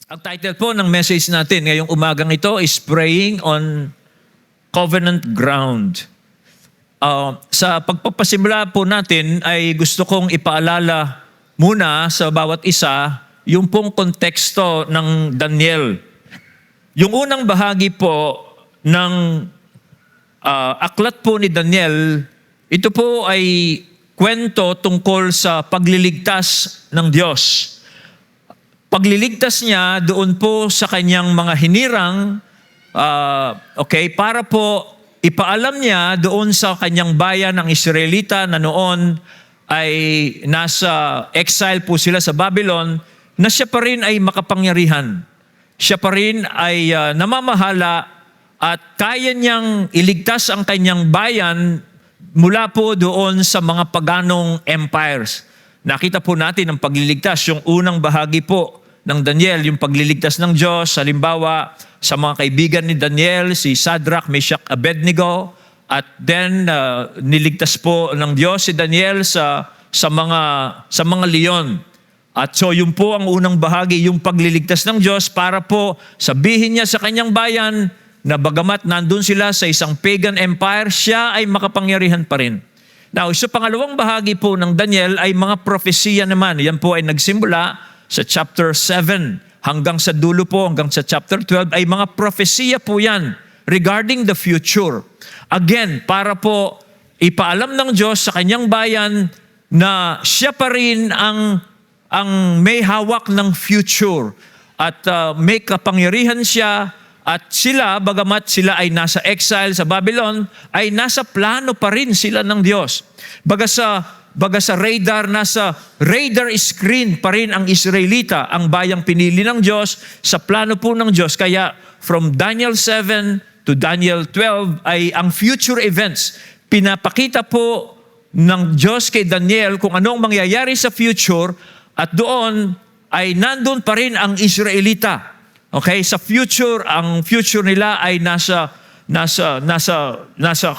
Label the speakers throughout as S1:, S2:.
S1: Ang title po ng message natin ngayong umagang ito is Praying on Covenant Ground. Sa pagpapasimula po natin ay gusto kong ipaalala muna sa bawat isa yung pong konteksto ng Daniel. Yung unang bahagi po ng aklat po ni Daniel, ito po ay kwento tungkol sa pagliligtas ng Diyos. Pagliligtas niya doon po sa kanyang mga hinirang, para po ipaalam niya doon sa kanyang bayan ng Israelita na noon ay nasa exile po sila sa Babylon, na siya pa rin ay makapangyarihan. Siya pa rin ay namamahala at kaya niyang iligtas ang kanyang bayan mula po doon sa mga paganong empires. Nakita po natin ang pagliligtas, yung unang bahagi po ng Daniel, yung pagliligtas ng Diyos, halimbawa sa mga kaibigan ni Daniel, si Shadrach, Meshach, Abednego, at then niligtas po ng Diyos si Daniel sa mga leon. At so yun po ang unang bahagi, yung pagliligtas ng Diyos para po sabihin niya sa kanyang bayan na bagamat nandun sila sa isang pagan empire, siya ay makapangyarihan pa rin. Now, sa pangalawang bahagi po ng Daniel ay mga propesiya naman. Yan po ay nagsimula sa chapter 7 hanggang sa dulo po, hanggang sa chapter 12, ay mga propesiya po yan regarding the future. Again, para po ipaalam ng Diyos sa kanyang bayan na siya pa rin ang may hawak ng future at may kapangyarihan siya. At sila, bagamat sila ay nasa exile sa Babylon, ay nasa plano pa rin sila ng Diyos. Baga sa radar, nasa radar screen pa rin ang Israelita, ang bayang pinili ng Diyos, sa plano po ng Diyos. Kaya from Daniel 7 to Daniel 12 ay ang future events. Pinapakita po ng Diyos kay Daniel kung anong mangyayari sa future, at doon ay nandun pa rin ang Israelita. Okay, sa future, ang future nila ay nasa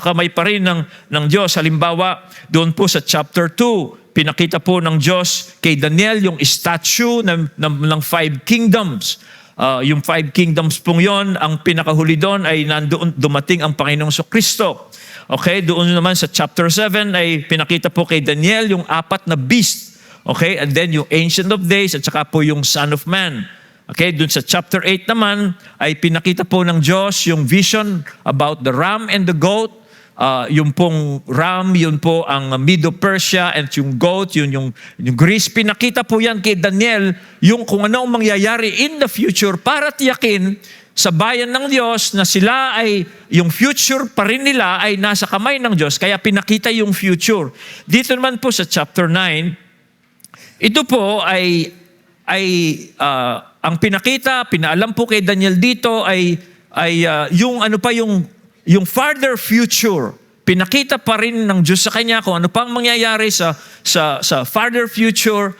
S1: kamay pa rin ng Diyos. Halimbawa, doon po sa chapter 2, pinakita po ng Diyos kay Daniel yung statue ng 5 kingdoms. Yung 5 kingdoms pong yon, ang pinakahuli doon ay nandoon dumating ang Panginoong Kristo. Okay, doon naman sa chapter 7 ay pinakita po kay Daniel yung 4 na beast. Okay, and then yung Ancient of Days at saka po yung Son of Man. Okay, dun sa chapter 8 naman ay pinakita po ng Diyos yung vision about the ram and the goat. Yung pong ram, yun po ang Medo-Persia, and yung goat, yun yung Greece. Pinakita po yan kay Daniel yung kung ano ang mangyayari in the future para tiyakin sa bayan ng Diyos na sila ay, yung future pa rin nila ay nasa kamay ng Diyos. Kaya pinakita yung future. Dito naman po sa chapter 9, ito po ay ang pinakita, pinaalam po kay Daniel dito ay yung farther future. Pinakita pa rin ng Diyos sa kanya kung ano pang mangyayari sa farther future.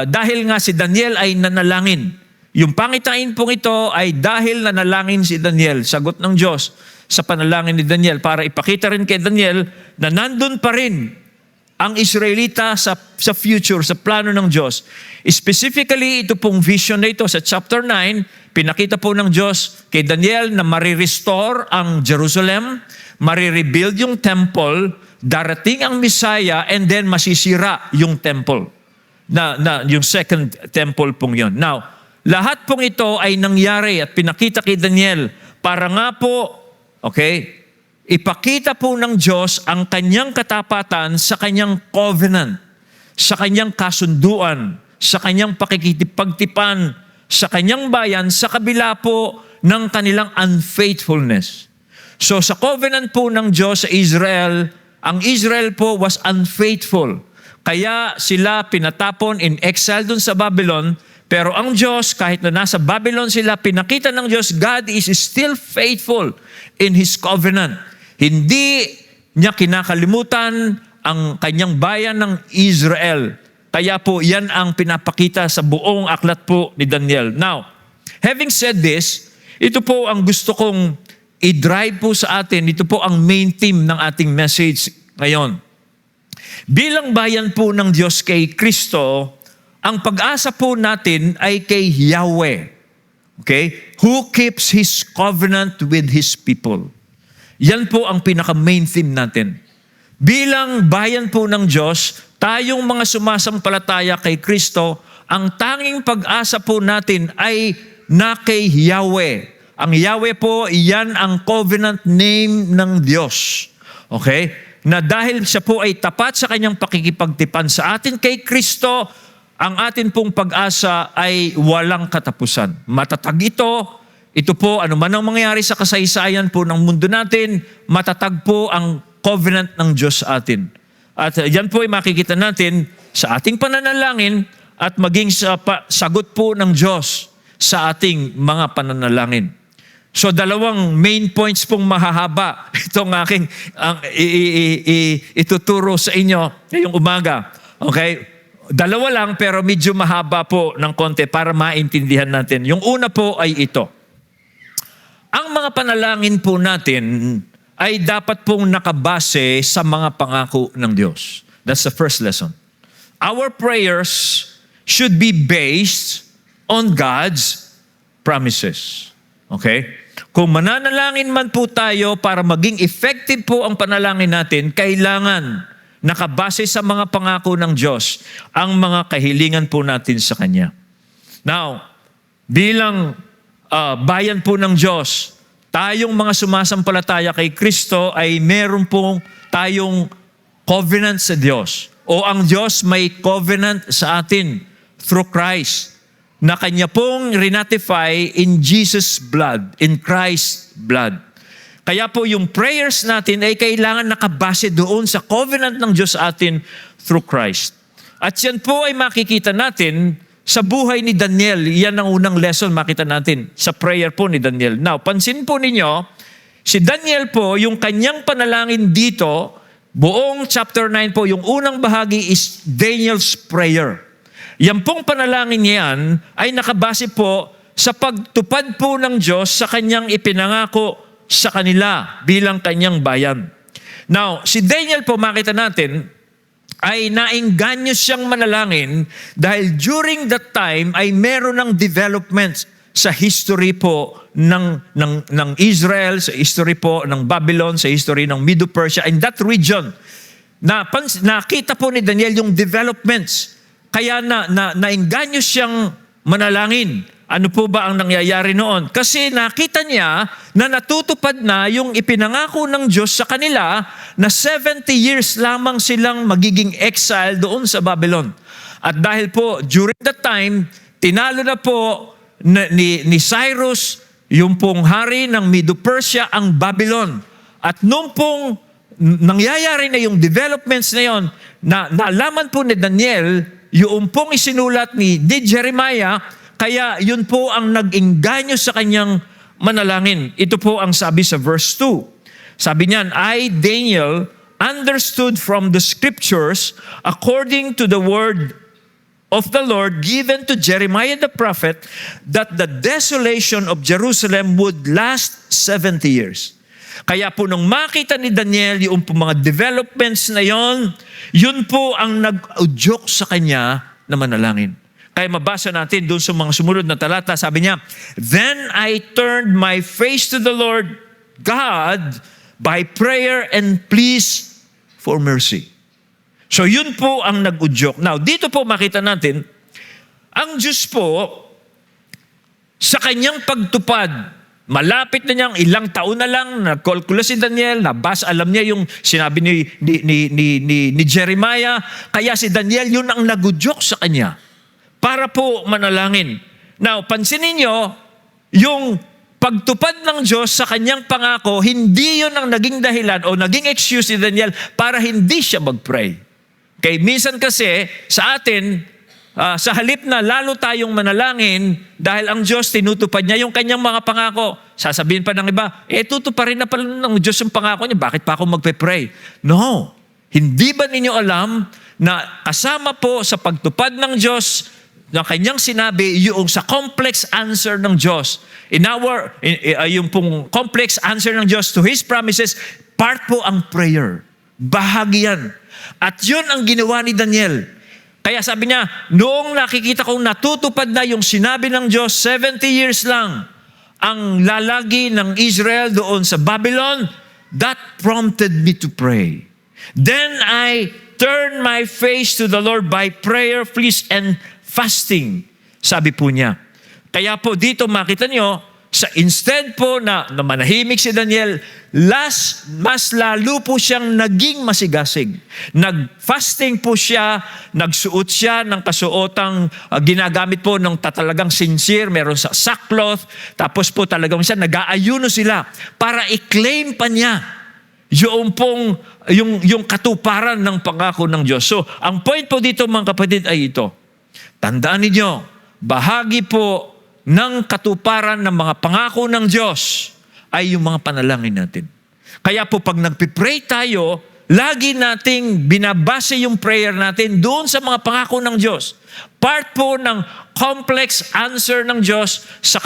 S1: Dahil nga si Daniel ay nanalangin. Yung pangitain pong ito ay dahil nanalangin si Daniel, sagot ng Diyos sa panalangin ni Daniel para ipakita rin kay Daniel na nandun pa rin ang Israelita sa future, sa plano ng Diyos. Specifically, ito pong vision na ito sa chapter 9, pinakita po ng Diyos kay Daniel na marirestore ang Jerusalem, marirebuild yung temple, darating ang Messiah, and then masisira yung temple. Yung second temple pong yon. Now, lahat pong ito ay nangyari at pinakita kay Daniel para nga po, ipakita po ng Diyos ang kanyang katapatan sa kanyang covenant, sa kanyang kasunduan, sa kanyang pakikipagtipan, sa kanyang bayan, sa kabila po ng kanilang unfaithfulness. So sa covenant po ng Diyos sa Israel, ang Israel po was unfaithful. Kaya sila pinatapon in exile dun sa Babylon, pero ang Diyos, kahit na nasa Babylon sila, pinakita ng Diyos, God is still faithful in His covenant. Hindi niya kinakalimutan ang kanyang bayan ng Israel. Kaya po yan ang pinapakita sa buong aklat po ni Daniel. Now, having said this, ito po ang gusto kong i-drive po sa atin. Ito po ang main theme ng ating message ngayon. Bilang bayan po ng Diyos kay Kristo, ang pag-asa po natin ay kay Yahweh. Okay? Who keeps His covenant with His people. Yan po ang pinaka-main theme natin. Bilang bayan po ng Diyos, tayong mga sumasampalataya kay Kristo, ang tanging pag-asa po natin ay na kay Yahweh. Ang Yahweh po, yan ang covenant name ng Diyos. Okay? Na dahil siya po ay tapat sa kanyang pakikipagtipan sa atin kay Kristo, ang atin pong pag-asa ay walang katapusan. Matatag ito po, ano man ang mangyari sa kasaysayan po ng mundo natin, matatag po ang covenant ng Diyos sa atin. At yan po ay makikita natin sa ating pananalangin at maging sa sagot po ng Diyos sa ating mga pananalangin. So dalawang main points pong mahahaba itong aking ituturo sa inyo ngayong umaga. Okay? Dalawa lang pero medyo mahaba po ng konti para maintindihan natin. Yung una po ay ito. Ang mga panalangin po natin ay dapat pong nakabase sa mga pangako ng Diyos. That's the first lesson. Our prayers should be based on God's promises. Okay? Kung mananalangin man po tayo para maging effective po ang panalangin natin, kailangan nakabase sa mga pangako ng Diyos ang mga kahilingan po natin sa Kanya. Now, bilang bayan po ng Diyos, tayong mga sumasampalataya kay Kristo ay meron pong tayong covenant sa Diyos. O ang Diyos may covenant sa atin through Christ na Kanya pong rinatify in Jesus' blood, in Christ's blood. Kaya po yung prayers natin ay kailangan nakabase doon sa covenant ng Diyos sa atin through Christ. At yan po ay makikita natin sa buhay ni Daniel. Yan ang unang lesson makita natin sa prayer po ni Daniel. Now, pansin po ninyo, si Daniel po, yung kanyang panalangin dito, buong chapter 9 po, yung unang bahagi is Daniel's prayer. Yan pong panalangin niyan ay nakabase po sa pagtupad po ng Diyos sa kanyang ipinangako sa kanila bilang kanyang bayan. Now, si Daniel po, makita natin, ay naengganyo siyang manalangin dahil during that time ay meron ng developments sa history po ng Israel, sa history po ng Babylon, sa history ng Medo-Persia, in that region. Nakita po ni Daniel yung developments. Kaya naengganyo siyang manalangin. Ano po ba ang nangyayari noon? Kasi nakita niya na natutupad na yung ipinangako ng Diyos sa kanila na 70 years lamang silang magiging exile doon sa Babylon. At dahil po, during that time, tinalo na po ni Cyrus, yung pong hari ng Medo-Persia, ang Babylon. At nung pong nangyayari na yung developments na yon, naalaman po ni Daniel, yung pong isinulat ni Jeremiah, kaya yun po ang nag-engganyo sa kanyang manalangin. Ito po ang sabi sa verse 2. Sabi niyan, I, Daniel, understood from the scriptures according to the word of the Lord given to Jeremiah the prophet that the desolation of Jerusalem would last 70 years. Kaya po nung makita ni Daniel yung po mga developments na yun po ang nag-udyok sa kanya na manalangin. Kaya mabasa natin doon sa mga sumunod na talata, sabi niya, Then I turned my face to the Lord God by prayer and pleas for mercy. So yun po ang nag-udyok. Now, dito po makita natin, ang Diyos po, sa kanyang pagtupad, malapit na niyang ilang taon na lang, nagkalkula si Daniel, alam niya yung sinabi ni Jeremiah, kaya si Daniel yun ang nagudyok sa kanya para po manalangin. Now, pansinin niyo, yung pagtupad ng Diyos sa kanyang pangako, hindi yun ang naging dahilan o naging excuse ni Daniel para hindi siya mag-pray. Okay, minsan kasi sa atin, sa halip na lalo tayong manalangin dahil ang Diyos tinutupad niya yung kanyang mga pangako. Sasabihin pa ng iba, tutuparin na pala ng Diyos yung pangako niya, bakit pa ako magpe-pray? No. Hindi ba ninyo alam na kasama po sa pagtupad ng Diyos na kanyang sinabi yung sa complex answer ng Diyos. Yung pong complex answer ng Diyos to His promises, part po ang prayer. Bahagi yan. At yun ang ginawa ni Daniel. Kaya sabi niya, noong nakikita kong natutupad na yung sinabi ng Diyos, 70 years lang ang lalagi ng Israel doon sa Babylon, that prompted me to pray. Then I turned my face to the Lord by prayer, please, and fasting. Sabi po niya. Kaya po dito makita niyo, sa instead po na manahimik si Daniel, mas lalo po siyang naging masigasig. Nag-fasting po siya, nagsuot siya ng kasuotang ginagamit po ng talagang sincere, meron sa sackcloth, tapos po talagang siya, nag-aayuno sila para i-claim pa niya yung katuparan ng pangako ng Diyos. So, ang point po dito mga kapatid ay ito. Tandaan ninyo, bahagi po ng katuparan ng mga pangako ng Diyos ay yung mga panalangin natin. Kaya po pag nagpipray tayo, lagi nating binabase yung prayer natin doon sa mga pangako ng Diyos. Part po ng complex answer ng Diyos sa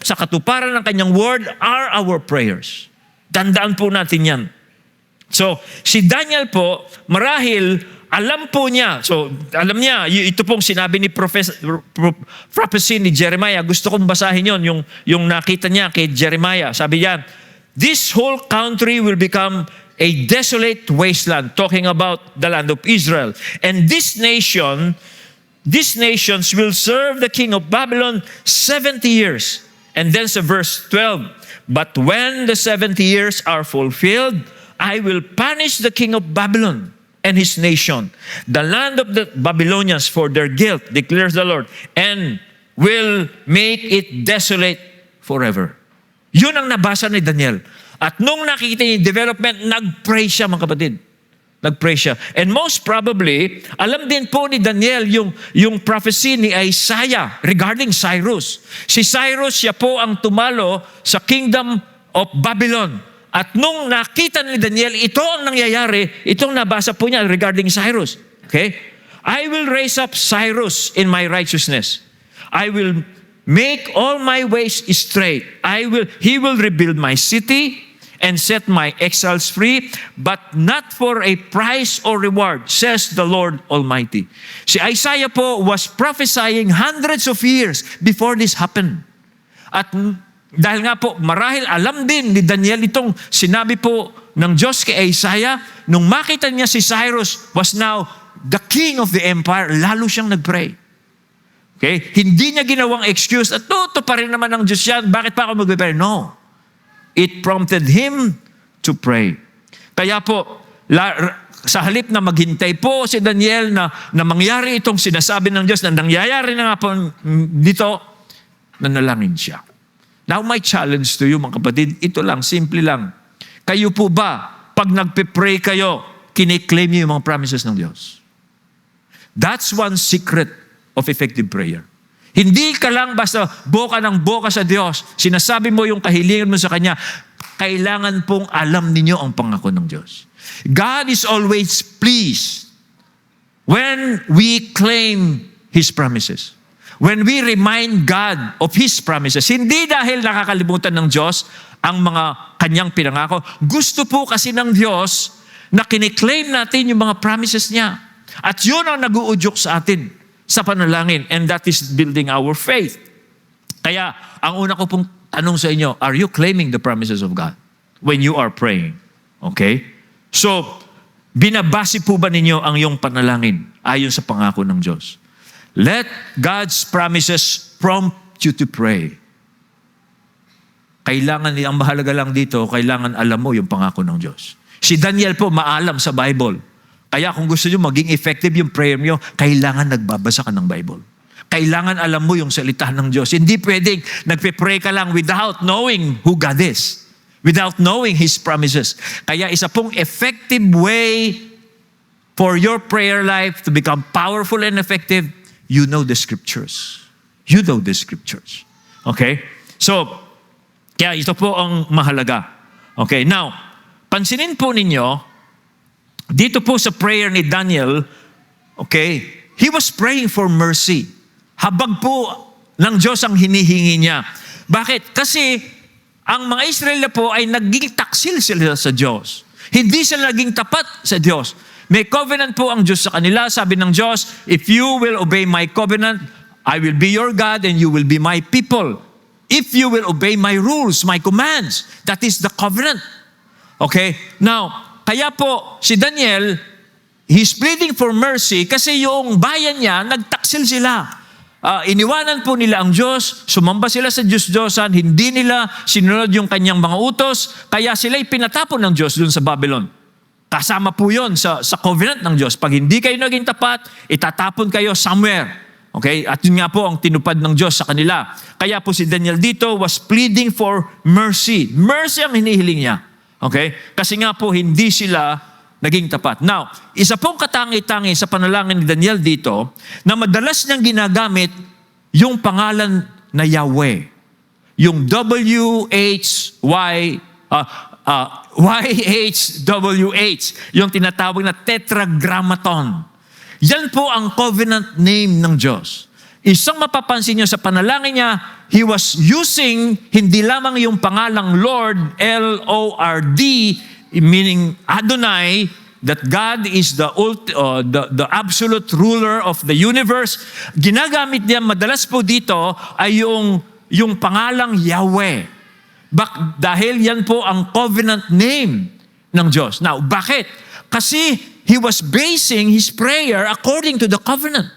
S1: sa katuparan ng kanyang word are our prayers. Tandaan po natin yan. So, si Daniel po, marahil alam po niya, so alam niya, ito pong sinabi ni prophecy ni Jeremiah. Gusto kong basahin yon, yung nakita niya kay Jeremiah. Sabi niya, this whole country will become a desolate wasteland, talking about the land of Israel. And these nations will serve the king of Babylon 70 years. And then sa verse 12, but when the 70 years are fulfilled, I will punish the king of Babylon and his nation, the land of the Babylonians for their guilt, declares the Lord, and will make it desolate forever. Yun ang nabasa ni Daniel. At nung nakikita niya yung development, nag-pray siya mga kapatid. Nag-pray siya. And most probably, alam din po ni Daniel yung prophecy ni Isaiah regarding Cyrus. Si Cyrus, siya po ang tumalo sa kingdom of Babylon. At nung nakita ni Daniel, ito ang nangyayari, itong nabasa po niya regarding Cyrus. Okay? I will raise up Cyrus in my righteousness. I will make all my ways straight. He will rebuild my city and set my exiles free, but not for a price or reward, says the Lord Almighty. Si Isaiah po was prophesying hundreds of years before this happened. At dahil nga po, marahil alam din ni Daniel itong sinabi po ng Diyos kay Isaiah, nung makita niya si Cyrus was now the king of the empire, lalo siyang nagpray. Okay? Hindi niya ginawang excuse, at ito pa rin naman ng Diyos yan, bakit pa ako magpipray? No. It prompted him to pray. Kaya po, sa halip na maghintay po si Daniel na mangyari itong sinasabi ng Diyos, na nangyayari na nga po dito, nanalangin siya. Now, my challenge to you, mga kapatid, ito lang, simple lang. Kayo po ba, pag nagpe-pray kayo, kiniklaim niyo yung mga promises ng Diyos? That's one secret of effective prayer. Hindi ka lang basta boka ng boka sa Diyos, sinasabi mo yung kahilingan mo sa Kanya, kailangan pong alam ninyo ang pangako ng Diyos. God is always pleased when we claim His promises. When we remind God of His promises, hindi dahil nakakalimutan ng Diyos ang mga Kanyang pinangako. Gusto po kasi ng Diyos na kiniklaim natin yung mga promises niya. At yun ang nag-uudyok sa atin sa panalangin, and that is building our faith. Kaya, ang una ko pong tanong sa inyo, are you claiming the promises of God when you are praying? Okay? So, binabase po ba ninyo ang iyong panalangin ayon sa pangako ng Diyos? Let God's promises prompt you to pray. Kailangan, ang mahalaga lang dito, kailangan alam mo yung pangako ng Diyos. Si Daniel po, maalam sa Bible. Kaya kung gusto nyo maging effective yung prayer nyo, kailangan nagbabasa ka ng Bible. Kailangan alam mo yung salita ng Diyos. Hindi pwedeng nagpe-pray ka lang without knowing who God is. Without knowing His promises. Kaya isa pong effective way for your prayer life to become powerful and effective, you know the Scriptures. You know the Scriptures. Okay? So, kaya ito po ang mahalaga. Okay, now, pansinin po ninyo, dito po sa prayer ni Daniel, okay, he was praying for mercy. Habag po ng Diyos ang hinihingi niya. Bakit? Kasi ang mga Israel po ay naging taksil sila sa Diyos. Hindi sila naging tapat sa Diyos. May covenant po ang Diyos sa kanila. Sabi ng Diyos, if you will obey my covenant, I will be your God and you will be my people. If you will obey my rules, my commands, that is the covenant. Okay? Now, kaya po si Daniel, he's pleading for mercy kasi yung bayan niya, nagtaksil sila. Iniwanan po nila ang Diyos, sumamba sila sa Diyos-Diyosan, hindi nila sinunod yung kanyang mga utos, kaya sila'y pinatapon ng Diyos dun sa Babylon. Kasama po yun sa covenant ng Diyos. Pag hindi kayo naging tapat, itatapon kayo somewhere. Okay? At yun nga po ang tinupad ng Diyos sa kanila. Kaya po si Daniel dito was pleading for mercy. Mercy ang hinihiling niya. Okay? Kasi nga po hindi sila naging tapat. Now, isa pong katangi-tangi sa panalangin ni Daniel dito na madalas niyang ginagamit yung pangalan na Yahweh. Yung YHWH, yung tinatawag na tetragrammaton. Yan po ang covenant name ng Diyos. Isang mapapansin niyo sa panalangin niya, he was using hindi lamang yung pangalang Lord, L-O-R-D, meaning Adonai, that God is the absolute ruler of the universe. Ginagamit niya madalas po dito ay yung pangalang Yahweh. Dahil yan po ang covenant name ng Diyos. Now, bakit? Kasi he was basing his prayer according to the covenant.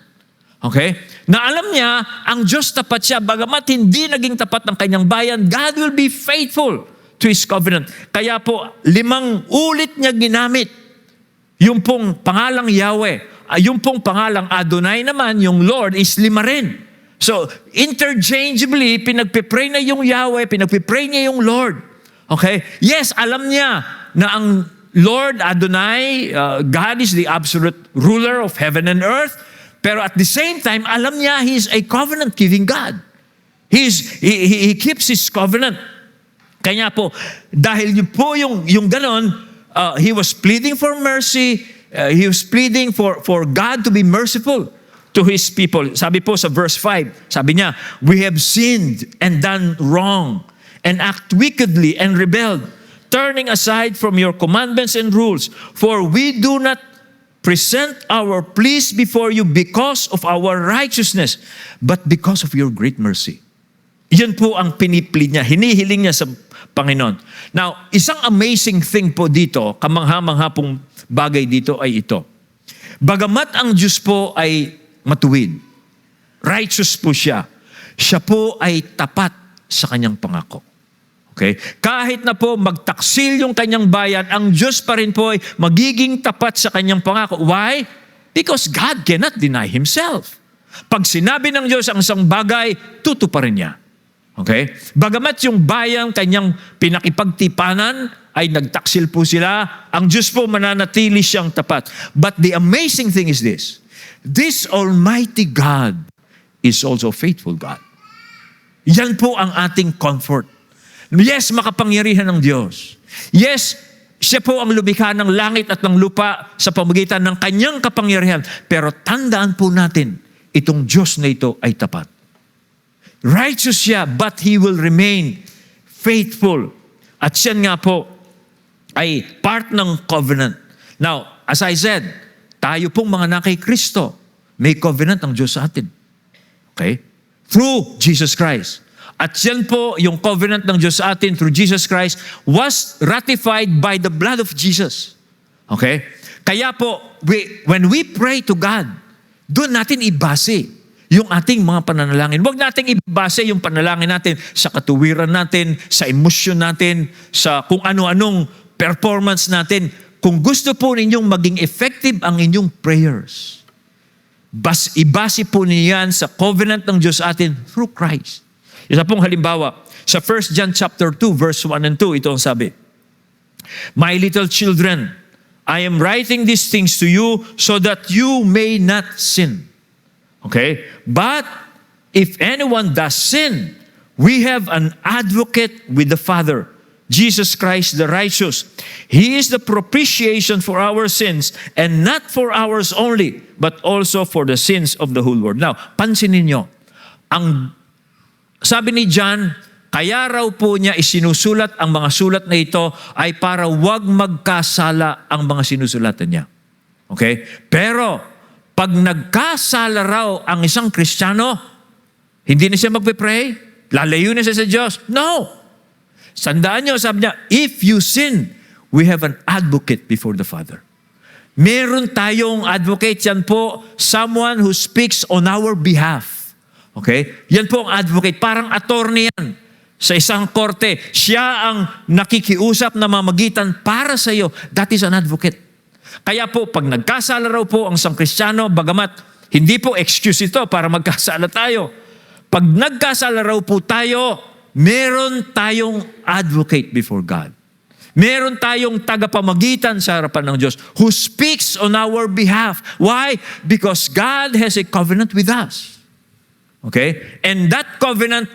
S1: Okay? Na alam niya, ang Diyos tapat siya, bagamat hindi naging tapat ng kanyang bayan, God will be faithful to His covenant. Kaya po, 5 ulit niya ginamit yung pong pangalang Yahweh. Yung pong pangalang Adonai naman, yung Lord, is 5 rin. So, interchangeably, pinagpipray na yung Yahweh, pinagpipray niya yung Lord. Okay? Yes, alam niya na ang Lord, Adonai, God is the absolute ruler of heaven and earth. Pero at the same time, alam niya He is a covenant-keeping God. He keeps His covenant. Kanya po, dahil yun po yung ganon, he was pleading for mercy. He was pleading for God to be merciful to His people. Sabi po sa verse 5, sabi niya, we have sinned and done wrong and act wickedly and rebelled, turning aside from your commandments and rules. For we do not present our pleas before you because of our righteousness, but because of your great mercy. Yan po ang piniplead niya, hinihiling niya sa Panginoon. Now, isang amazing thing po dito, kamangha-mangha pong bagay dito ay ito. Bagamat ang Diyos po ay matuwid, righteous po siya, siya po ay tapat sa kanyang pangako. Okay? Kahit na po magtaksil yung kanyang bayan, ang Diyos pa rin po ay magiging tapat sa kanyang pangako. Why? Because God cannot deny Himself. Pag sinabi ng Diyos ang isang bagay, tutuparin niya. Okay? Bagamat yung bayang kanyang pinakipagtipanan ay nagtaksil po sila, ang Diyos po mananatili siyang tapat. But the amazing thing is this Almighty God is also faithful God. Yan po ang ating comfort. Yes, makapangyarihan ng Diyos. Yes, siya po ang lumikha ng langit at ng lupa sa pamamagitan ng kanyang kapangyarihan. Pero tandaan po natin, itong Diyos na ito ay tapat. Righteous siya, but He will remain faithful. At siya nga po ay part ng covenant. Now, as I said, tayo pong mga anak kay Kristo, may covenant ang Diyos sa atin. Okay? Through Jesus Christ. At yan po, yung covenant ng Diyos sa atin through Jesus Christ was ratified by the blood of Jesus. Okay? Kaya po, when we pray to God, doon natin ibase yung ating mga pananalangin. Huwag nating ibase yung panalangin natin sa katuwiran natin, sa emosyon natin, sa kung ano-anong performance natin. Kung gusto po ninyong maging effective ang inyong prayers, ibase po niyan sa covenant ng Diyos sa atin through Christ. Isa pong halimbawa, sa 1 John chapter 2, verse 1 and 2, ito ang sabi, my little children, I am writing these things to you so that you may not sin. Okay? But if anyone does sin, we have an advocate with the Father, Jesus Christ the righteous. He is the propitiation for our sins, and not for ours only, but also for the sins of the whole world. Now, pansinin nyo, ang sabi ni John, kaya raw po niya isinusulat ang mga sulat na ito ay para wag magkasala ang mga sinusulatan niya. Okay? Pero, pag nagkasala raw ang isang Kristiyano, hindi na siya magpe-pray? Lalayo na siya sa Diyos? No! Sandaan niyo, sabi niya, if you sin, we have an advocate before the Father. Meron tayong advocate, yan po, someone who speaks on our behalf. Okay? Yan po ang advocate, parang attorney yan. Sa isang korte, siya ang nakikiusap na mamagitan para sa iyo. That is an advocate. Kaya po, pag nagkasala raw po ang isang Kristiyano, bagamat hindi po excuse ito para magkasala tayo. Pag nagkasala raw po tayo, meron tayong advocate before God. Meron tayong tagapamagitan sa harapan ng Diyos who speaks on our behalf. Why? Because God has a covenant with us. Okay? And that covenant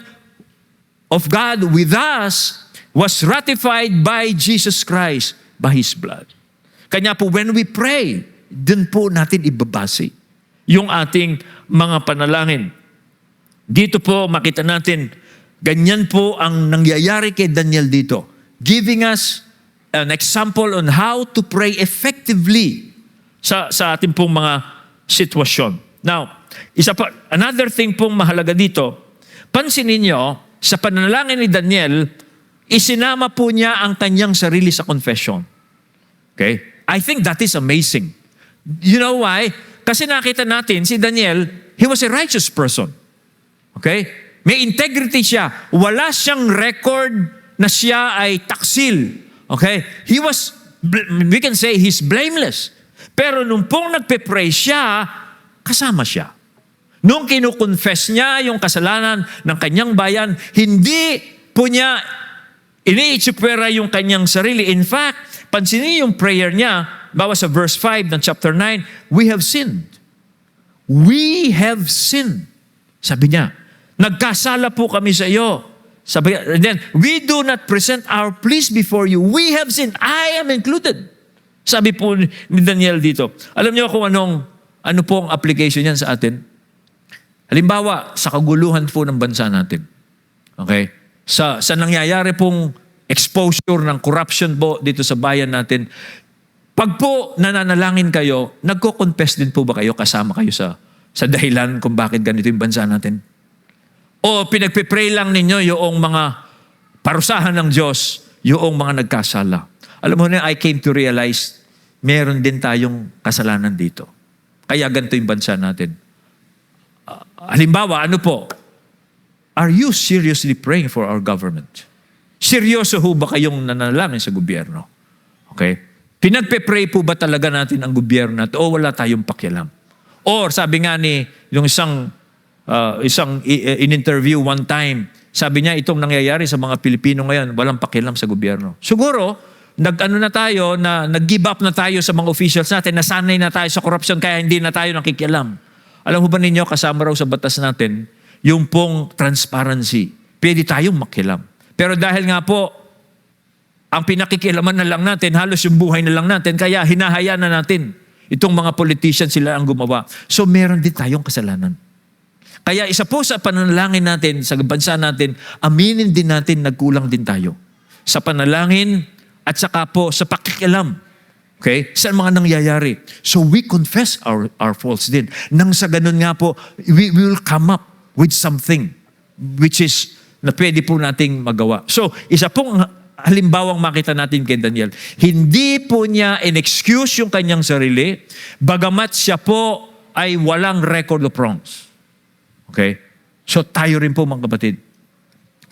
S1: of God with us was ratified by Jesus Christ by His blood. Kanya po, when we pray, dun po natin ibabase yung ating mga panalangin. Dito po makita natin, ganyan po ang nangyayari kay Daniel dito. Giving us an example on how to pray effectively sa ating pong mga sitwasyon. Now, another thing pong mahalaga dito, pansinin niyo, sa panalangin ni Daniel, isinama po niya ang kanyang sarili sa confession. Okay? I think that is amazing. You know why? Kasi nakita natin, si Daniel, he was a righteous person. Okay? May integrity siya. Wala siyang record na siya ay taksil. Okay? We can say he's blameless. Pero nung pong nagpe-pray siya, kasama siya. Nung kinukonfess niya yung kasalanan ng kanyang bayan, hindi po niya iniitsipwera yung kanyang sarili. In fact, pansinin yung prayer niya, bawa sa verse 5 ng chapter 9, we have sinned. We have sinned. Sabi niya, nagkasala po kami sa iyo. Sabi, and then, we do not present our pleas before you. We have sinned. I am included. Sabi po ni Daniel dito. Alam niyo kung ano po ang application niyan sa atin? Halimbawa, sa kaguluhan po ng bansa natin. Okay? Sa nangyayari pong exposure ng corruption po dito sa bayan natin, pag po nananalangin kayo, nagko-confess din po ba kayo, kasama kayo sa dahilan kung bakit ganito yung bansa natin? O pinagpipray lang ninyo yung mga parusahan ng Diyos, yung mga nagkasala? Alam mo na, I came to realize, meron din tayong kasalanan dito. Kaya ganito yung bansa natin. Halimbawa, ano po? Are you seriously praying for our government? Seryoso ho ba kayong nanalangin sa gobyerno? Okay? Pinagpe-pray po ba talaga natin ang gobyerno natin o wala tayong pakialam? Or sabi nga ni yung isang in-interview one time, sabi niya itong nangyayari sa mga Pilipino ngayon, walang pakialam sa gobyerno. Siguro, nag-give up na tayo sa mga officials natin, nasanay na tayo sa corruption kaya hindi na tayo nakikialam. Alam mo ba ninyo, kasama raw sa batas natin, yung pong transparency. Pwede tayong makialam. Pero dahil nga po, ang pinakikialaman na lang natin, halos yung buhay na lang natin, kaya hinahayaan na natin. Itong mga politicians, sila ang gumawa. So meron din tayong kasalanan. Kaya isa po sa panalangin natin, sa bansa natin, aminin din natin nagkulang din tayo. Sa panalangin at saka po sa pakikialam. Okay? Saan mga nangyayari? So we confess our faults din. Nang sa ganun nga po, we will come up with something which is na pwede po nating magawa. So, isa pong halimbawang makita natin kay Daniel, hindi po niya in-excuse yung kanyang sarili, bagamat siya po ay walang record of wrongs. Okay? So, tayo rin po mga kapatid.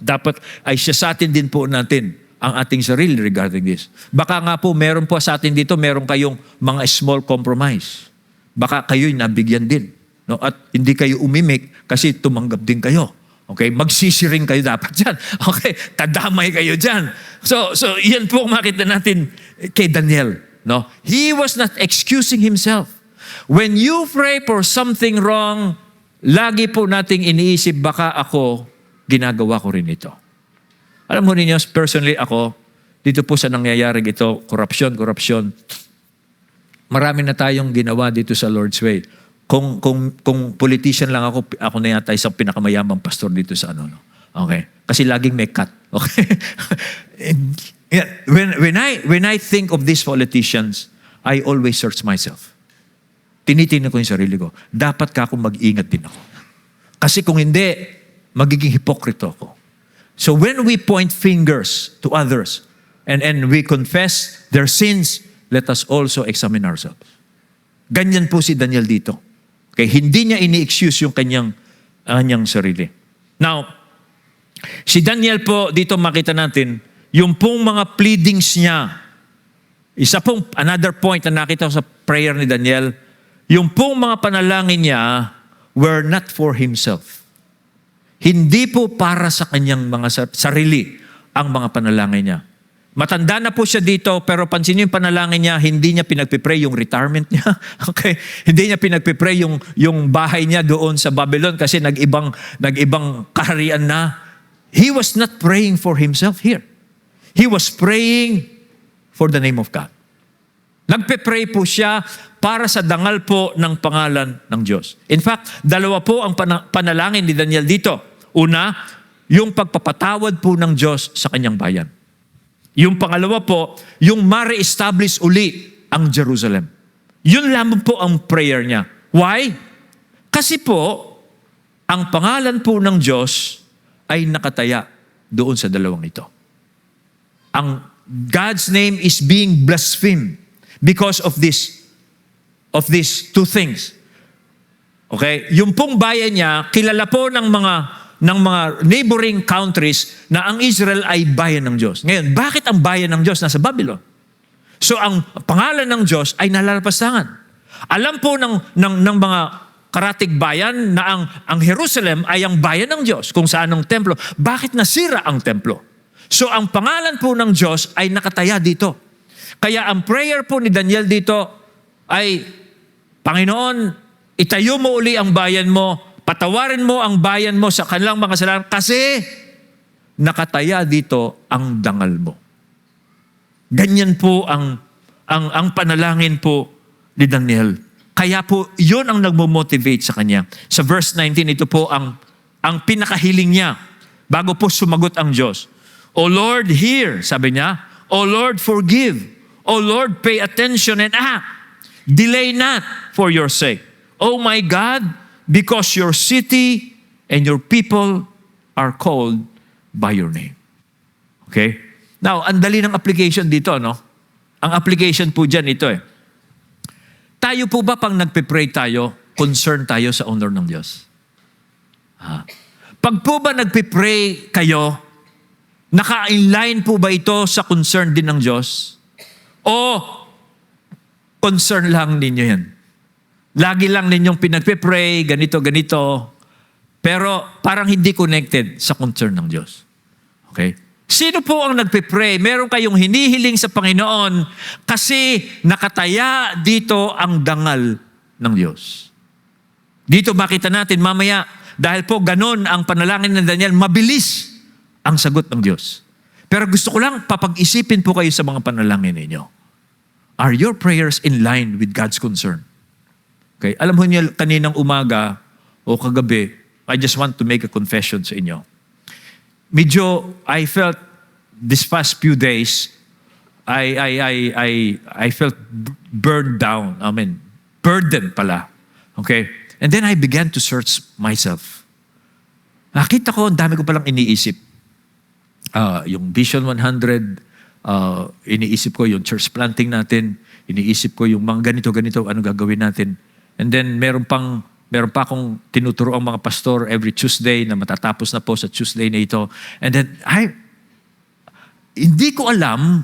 S1: Dapat ay siya sa atin din po natin ang ating sarili regarding this. Baka nga po, meron po sa atin dito, meron kayong mga small compromise. Baka kayo'y nabigyan din. No? At hindi kayo umimik kasi tumanggap din kayo. Okay? Magsisiring kayo dapat dyan. Okay? Tadamay kayo dyan. So yan po makita natin kay Daniel. No? He was not excusing himself. When you pray for something wrong, lagi po nating iniisip, baka ako, ginagawa ko rin ito. Alam mo ninyo, personally ako, dito po sa nangyayari ito, corruption. Marami na tayong ginawa dito sa Lord's Way. Kung politician lang ako na yata isang pinakamayamang pastor dito sa ano. No? Okay? Kasi laging may cut. Okay? When I think of these politicians, I always search myself. tinitingnan ko yung sarili ko, dapat ka akong mag-ingat din ako. Kasi kung hindi, magiging hipokrito ako. So when we point fingers to others and we confess their sins, let us also examine ourselves. Ganyan po si Daniel dito. Okay, hindi niya ini-excuse yung kanyang sarili. Now, si Daniel po, dito makita natin, yung pong mga pleadings niya, isa pong another point na nakita ko sa prayer ni Daniel, yung pong mga panalangin niya were not for himself. Hindi po para sa kanyang mga sarili ang mga panalangin niya. Matanda na po siya dito, pero pansin niyo yung panalangin niya, hindi niya pinagpipray yung retirement niya. Okay? Hindi niya pinagpipray yung bahay niya doon sa Babylon kasi nag-ibang kaharian na. He was not praying for himself here. He was praying for the name of God. Nagpe-pray po siya para sa dangal po ng pangalan ng Diyos. In fact, dalawa po ang panalangin ni Daniel dito. Una, yung pagpapatawad po ng Diyos sa kanyang bayan. Yung pangalawa po, yung ma-re-establish uli ang Jerusalem. Yun lamang po ang prayer niya. Why? Kasi po, ang pangalan po ng Diyos ay nakataya doon sa dalawang ito. Ang God's name is being blasphemed because of these two things. Okay? Yung pong bayan niya, kilala po ng mga neighboring countries na ang Israel ay bayan ng Diyos. Ngayon, bakit ang bayan ng Diyos nasa Babylon? So, ang pangalan ng Diyos ay nalalapastangan. Alam po ng mga karatig bayan na ang Jerusalem ay ang bayan ng Diyos, kung saan ang templo. Bakit nasira ang templo? So, ang pangalan po ng Diyos ay nakataya dito. Kaya ang prayer po ni Daniel dito ay, Panginoon, itayo mo uli ang bayan mo, patawarin mo ang bayan mo sa kanilang mga kasalanan kasi nakataya dito ang dangal mo. Ganyan po ang panalangin po ni Daniel. Kaya po, yun ang nagmo-motivate sa kanya. Sa verse 19, ito po ang pinakahiling niya bago po sumagot ang Diyos. O Lord, hear, sabi niya. O Lord, forgive. O Lord, pay attention and act. Delay not for your sake. O my God, because your city and your people are called by your name. Okay? Now, ang dali ng application dito, no? Ang application po dyan ito eh. Tayo po ba pang nagpe-pray tayo, concern tayo sa honor ng Diyos? Pag po ba nagpe-pray kayo, naka-inline po ba ito sa concern din ng Diyos? O concern lang ninyo yan? Lagi lang ninyong pinagpe-pray, ganito. Pero parang hindi connected sa concern ng Diyos. Okay? Sino po ang nagpe-pray? Meron kayong hinihiling sa Panginoon kasi nakataya dito ang dangal ng Diyos. Dito makita natin mamaya, dahil po ganon ang panalangin ng Daniel, mabilis ang sagot ng Diyos. Pero gusto ko lang papag-isipin po kayo sa mga panalangin ninyo. Are your prayers in line with God's concern? Okay, alam mo niyo kaninang umaga o kagabi, I just want to make a confession sa inyo. Medyo I felt this past few days I felt burned down. I mean, burdened pala. Okay? And then I began to search myself. Nakita ko, ang dami ko palang iniisip. Yung Vision 100, iniisip ko yung church planting natin, iniisip ko yung mga ganito, ano gagawin natin. And then meron pa akong tinuturo ang mga pastor every Tuesday na matatapos na po sa Tuesday na ito. And then hindi ko alam,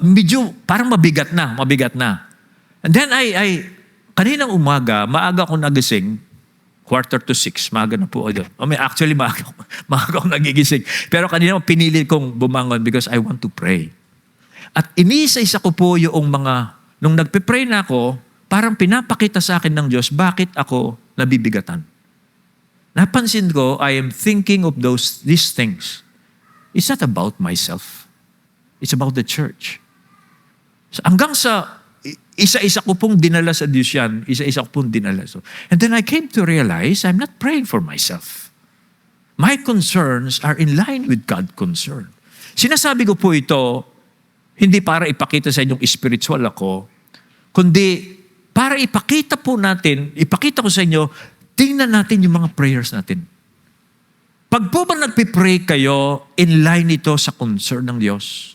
S1: medyo parang mabigat na. And then kaninang umaga, maaga akong nagising, 5:45, maaga na po. Actually, maaga akong nagigising. Pero kanina pinili kong bumangon because I want to pray. At iniisa-isa ko po yung nung nagpe-pray na ako, parang pinapakita sa akin ng Diyos, bakit ako nabibigatan? Napansin ko, I am thinking of these things. It's not about myself. It's about the church. So, hanggang sa isa-isa ko pong dinala sa Diyos yan, and then I came to realize, I'm not praying for myself. My concerns are in line with God's concern. Sinasabi ko po ito, hindi para ipakita sa inyong spiritual ako, kundi para ipakita ko sa inyo, tingnan natin yung mga prayers natin. Pag po ba nagpipray kayo, in line ito sa concern ng Diyos?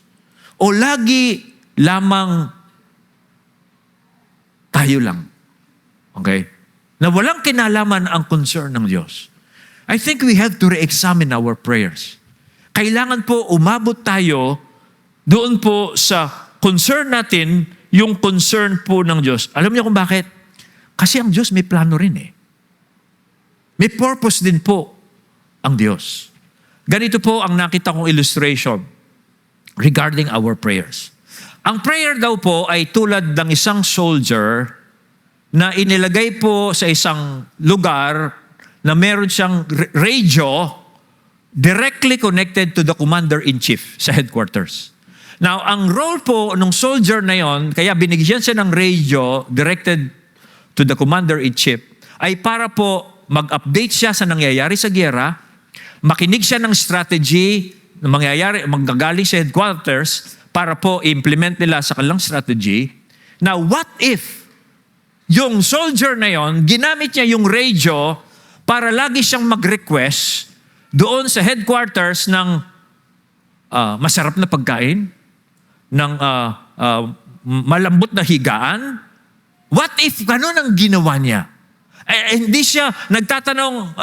S1: O lagi lamang tayo lang? Okay? Na walang kinalaman ang concern ng Diyos. I think we have to re-examine our prayers. Kailangan po umabot tayo doon po sa concern natin, yung concern po ng Diyos. Alam niyo kung bakit? Kasi ang Diyos may plano rin eh. May purpose din po ang Diyos. Ganito po ang nakita kong illustration regarding our prayers. Ang prayer daw po ay tulad ng isang soldier na inilagay po sa isang lugar na meron siyang radio directly connected to the commander-in-chief sa headquarters. Now, ang role po ng soldier na yon, kaya binigyan siya ng radio directed to the commander-in-chief, ay para po mag-update siya sa nangyayari sa giyera, makinig siya ng strategy na manggagaling sa headquarters para po i-implement nila sa kanilang strategy. Now, what if yung soldier na yon, ginamit niya yung radio para lagi siyang mag-request doon sa headquarters ng masarap na pagkain, ng malambot na higaan? What if ganun ang ginawa niya? Hindi siya nagtatanong,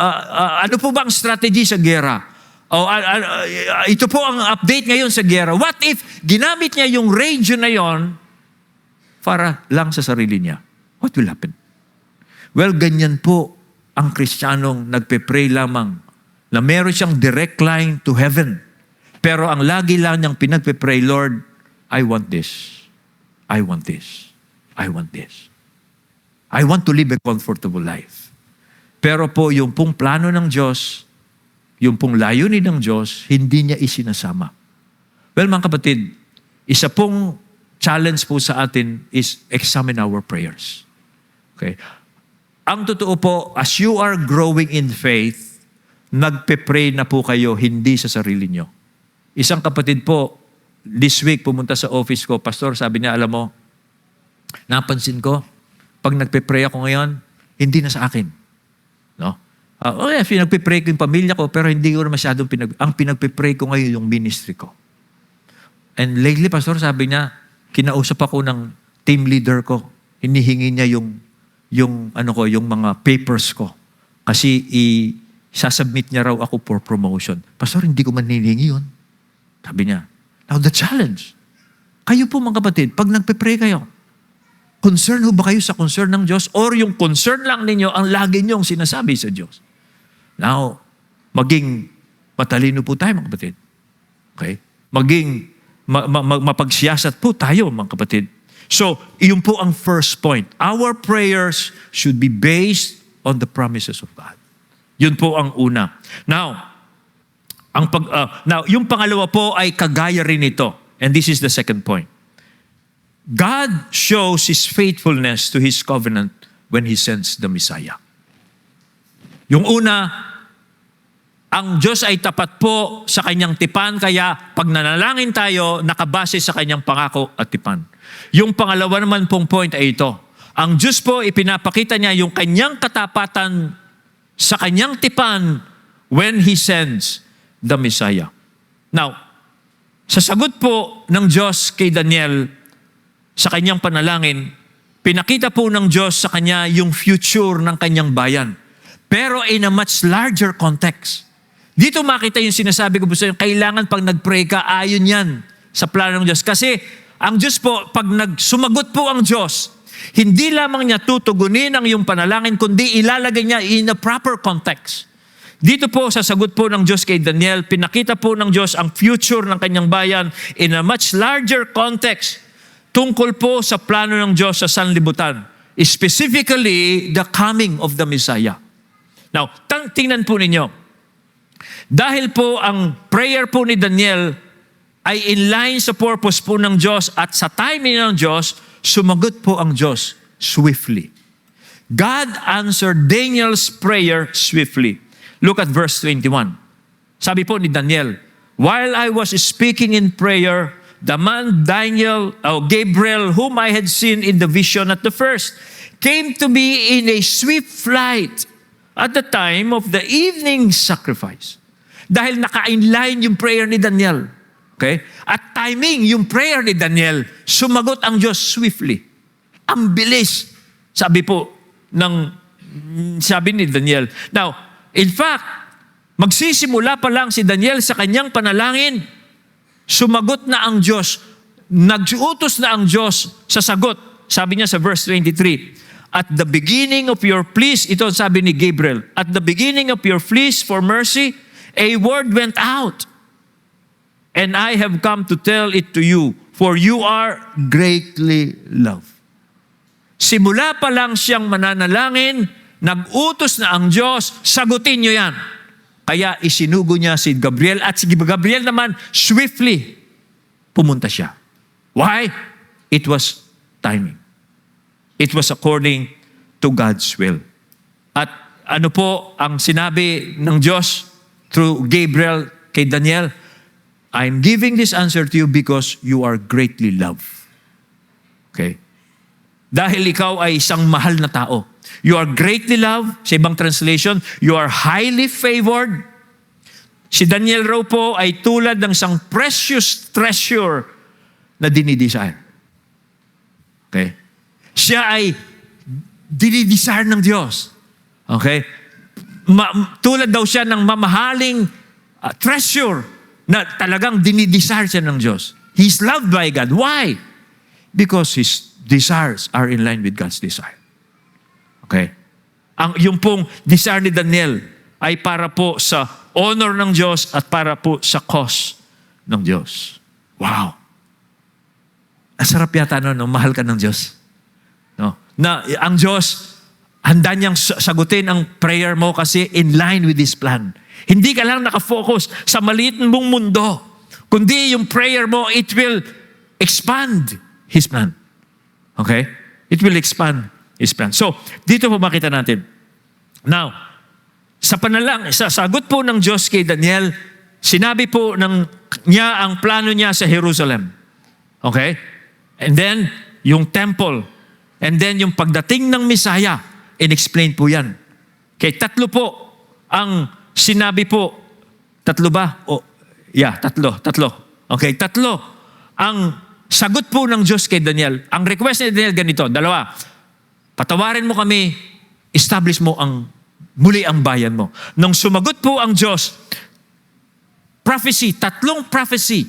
S1: ano po ba ang strategy sa gera? Ito po ang update ngayon sa gera. What if ginamit niya yung radio na yon para lang sa sarili niya? What will happen? Well, ganyan po ang Kristiyanong nagpe-pray lamang na meron siyang direct line to heaven. Pero ang lagi lang niyang pinagpe-pray, Lord, I want this. I want this. I want this. I want to live a comfortable life. Pero po, yung pong plano ng Diyos, yung pong layunin ng Diyos, hindi niya isinasama. Well, mga kapatid, isa pong challenge po sa atin is examine our prayers. Okay? Ang totoo po, as you are growing in faith, nagpe-pray na po kayo, hindi sa sarili nyo. Isang kapatid po, this week, pumunta sa office ko, Pastor, sabi niya, alam mo, napansin ko, pag nagpe-pray ako ngayon, hindi na sa akin. No? Pinagpe-pray ko yung pamilya ko, pero hindi ko na masyadong ang pinagpe-pray ko ngayon yung ministry ko. And lately, Pastor, sabi niya, kinausap ako ng team leader ko. Hinihingi niya yung mga papers ko. Kasi sasubmit niya raw ako for promotion. Pastor, hindi ko man hinihingi yun. Sabi niya. Now, the challenge. Kayo po mga kapatid, pag nagpe-pray kayo, concern ho ba kayo sa concern ng Diyos? Or yung concern lang ninyo ang lagi niyong sinasabi sa Diyos? Now, maging matalino po tayo mga kapatid. Okay? Maging mapagsiyasat po tayo mga kapatid. So, iyon po ang first point. Our prayers should be based on the promises of God. Yun po ang una. Now, yung pangalawa po ay kagaya rin ito. And this is the second point. God shows His faithfulness to His covenant when He sends the Messiah. Yung una, ang Diyos ay tapat po sa Kanyang tipan, kaya pag nanalangin tayo, nakabase sa Kanyang pangako at tipan. Yung pangalawa naman pong point ay ito. Ang Diyos po, ipinapakita niya yung Kanyang katapatan sa Kanyang tipan when He sends the Messiah. Now, sa sagot po ng Diyos kay Daniel, sa kanyang panalangin, pinakita po ng Diyos sa kanya yung future ng kanyang bayan. Pero in a much larger context. Dito makita yung sinasabi ko po sa inyo, kailangan pag nag-pray ka, ayon yan sa plano ng Diyos. Kasi ang Diyos po, pag sumagot po ang Diyos, hindi lamang niya tutugunin ang iyong panalangin, kundi ilalagay niya in a proper context. Dito po sa sagot po ng Diyos kay Daniel, pinakita po ng Diyos ang future ng kanyang bayan in a much larger context. Tungkol po sa plano ng Diyos sa sanlibutan. Specifically, the coming of the Messiah. Now, tingnan po ninyo. Dahil po ang prayer po ni Daniel ay in line sa purpose po ng Diyos at sa timing ng Diyos, sumagot po ang Diyos swiftly. God answered Daniel's prayer swiftly. Look at verse 21. Sabi po ni Daniel, while I was speaking in prayer, the man Gabriel, whom I had seen in the vision at the first, came to me in a swift flight at the time of the evening sacrifice. Dahil naka-inline yung prayer ni Daniel. Okay? At timing yung prayer ni Daniel, sumagot ang Diyos swiftly. Ang bilis, sabi ni Daniel. Now, in fact, magsisimula pa lang si Daniel sa kanyang panalangin, sumagot na ang Diyos, nag-utos na ang Diyos sa sagot. Sabi niya sa verse 23, at the beginning of your pleas, ito sabi ni Gabriel, at the beginning of your pleas for mercy, a word went out, and I have come to tell it to you, for you are greatly loved. Simula pa lang siyang mananalangin, nag-utos na ang Diyos, sagutin niyo yan. Kaya isinugo niya si Gabriel, at si Gabriel naman, swiftly, pumunta siya. Why? It was timing. It was according to God's will. At ano po ang sinabi ng Diyos through Gabriel kay Daniel? I'm giving this answer to you because you are greatly loved. Okay? Dahil ikaw ay isang mahal na tao. You are greatly loved. Sa ibang translation, you are highly favored. Si Daniel raw po ay tulad ng isang precious treasure na dinidesire. Okay? Siya ay dinidesire ng Diyos. Okay? Tulad daw siya ng mamahaling treasure na talagang dinidesire siya ng Diyos. He's loved by God. Why? Because His desires are in line with God's desire. Okay? Yung pong desire ni Daniel ay para po sa honor ng Diyos at para po sa cause ng Diyos. Wow! Ang sarap yata no, mahal ka ng Diyos. No? Na ang Diyos, handa niyang sagutin ang prayer mo kasi in line with His plan. Hindi ka lang nakafocus sa maliit mong mundo, kundi yung prayer mo, it will expand His plan. Okay? It will expand His plan. So, dito po makita natin. Now, sa sagot po ng Diyos kay Daniel, sinabi po niya ang plano niya sa Jerusalem. Okay? And then, yung temple. And then, yung pagdating ng Messiah, in-explain po yan. Okay, tatlo po ang sinabi po. Tatlo ba? Tatlo. Okay, tatlo ang sagot po ng Diyos kay Daniel. Ang request ni Daniel ganito, dalawa. Patawarin mo kami, establish mo muli ang bayan mo. Nung sumagot po ang Diyos, tatlong prophecy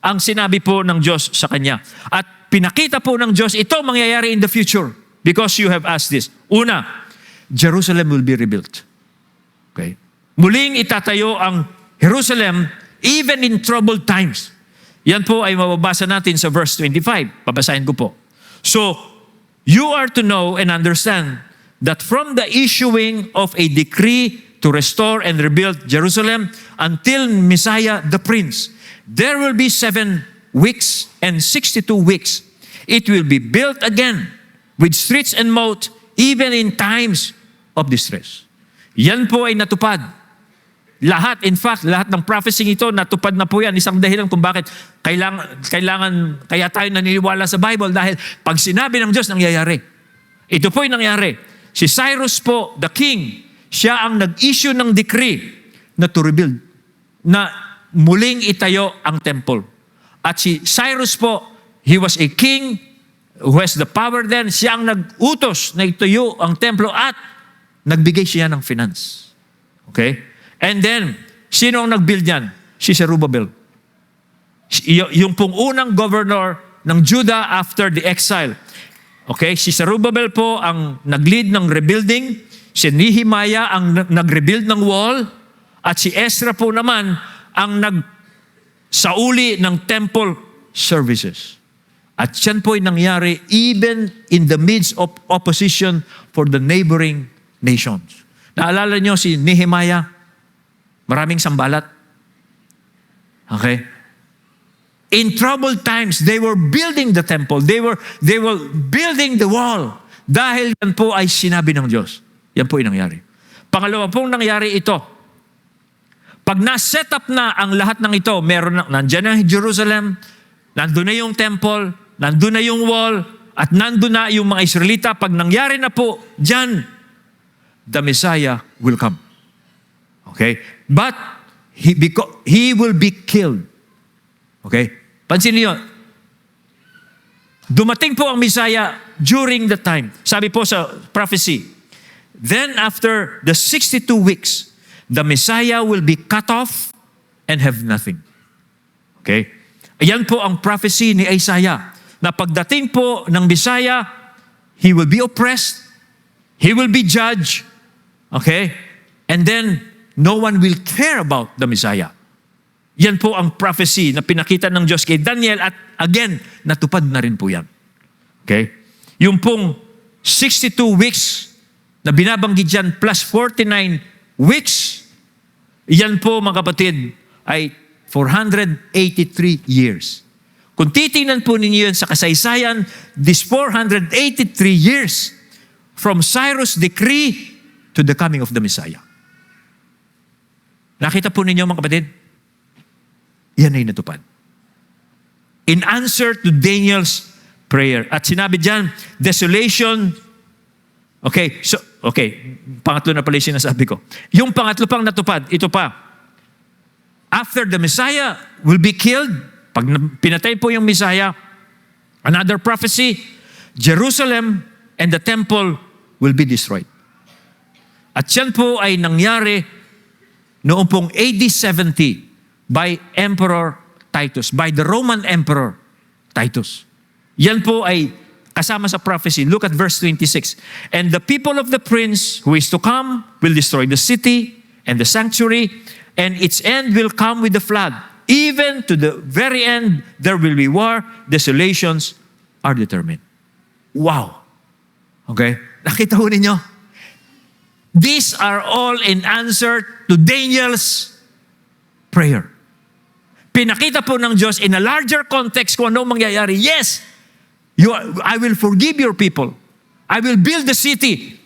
S1: ang sinabi po ng Diyos sa kanya. At pinakita po ng Diyos, ito mangyayari in the future because you have asked this. Una, Jerusalem will be rebuilt. Okay? Muling itatayo ang Jerusalem even in troubled times. Yan po ay mababasa natin sa verse 25. Babasahin ko po. So, you are to know and understand that from the issuing of a decree to restore and rebuild Jerusalem until Messiah the Prince, there will be 7 weeks and 62 weeks. It will be built again with streets and moat even in times of distress. Yan po ay natupad. Lahat ng prophecy ito, natupad na po yan. Isang dahilan kung bakit kaya tayo naniniwala sa Bible dahil pag sinabi ng Diyos, nangyayari. Ito po yung nangyari. Si Cyrus po, the king, siya ang nag-issue ng decree na to rebuild, na muling itayo ang temple. At si Cyrus po, he was a king who has the power then. Siya ang nag-utos na itayo ang templo at nagbigay siya ng finance. Okay? And then, sino ang nag-build yan? Si Zerubbabel. Yung pong unang governor ng Judah after the exile. Okay? Si Zerubbabel po ang nag-lead ng rebuilding. Si Nehemiah ang nag-rebuild ng wall. At si Ezra po naman ang nagsauli ng temple services. At yan po ay nangyari even in the midst of opposition for the neighboring nations. Naalala nyo si Nehemiah? Maraming sambalat. Okay? In troubled times, they were building the temple. They were building the wall. Dahil yan po ay sinabi ng Diyos. Yan po ay nangyari. Pangalawa pong nangyari ito. Pag na-set up na ang lahat ng ito, nandiyan na Jerusalem, nandun na yung temple, nandun na yung wall, at nandun na yung mga Israelita, pag nangyari na po dyan, the Messiah will come. Okay? But he will be killed. Okay? Pansin niyo, dumating po ang Messiah during the time. Sabi po sa prophecy, then after the 62 weeks, the Messiah will be cut off and have nothing. Okay? Ayan po ang prophecy ni Isaiah, na pagdating po ng Messiah, he will be oppressed, he will be judged, okay? And then, no one will care about the Messiah. Yan po ang prophecy na pinakita ng Diyos kay Daniel, at again, natupad na rin po yan. Okay? Yung pong 62 weeks na binabanggit dyan plus 49 weeks, yan po mga kapatid ay 483 years. Kung titingnan po ninyo yun sa kasaysayan, this 483 years from Cyrus' decree to the coming of the Messiah. Nakita po ninyo mga kapatid? Yan ay natupad. In answer to Daniel's prayer. At sinabi dyan, desolation. Okay, pangatlo na pala yung sinasabi ko. Yung pangatlo pang natupad, ito pa. After the Messiah will be killed, pag pinatay po yung Messiah, another prophecy, Jerusalem and the temple will be destroyed. At yan po ay nangyari noong pong AD 70 by Emperor Titus, by the Roman Emperor Titus. Yan po ay kasama sa prophecy. Look at verse 26. And the people of the prince who is to come will destroy the city and the sanctuary, and its end will come with the flood. Even to the very end, there will be war. Desolations are determined. Wow. Okay? Nakita ho ninyo? These are all in answer to Daniel's prayer. Pinakita po ng Diyos in a larger context kung anong mangyayari. Yes, I will forgive your people. I will build the city.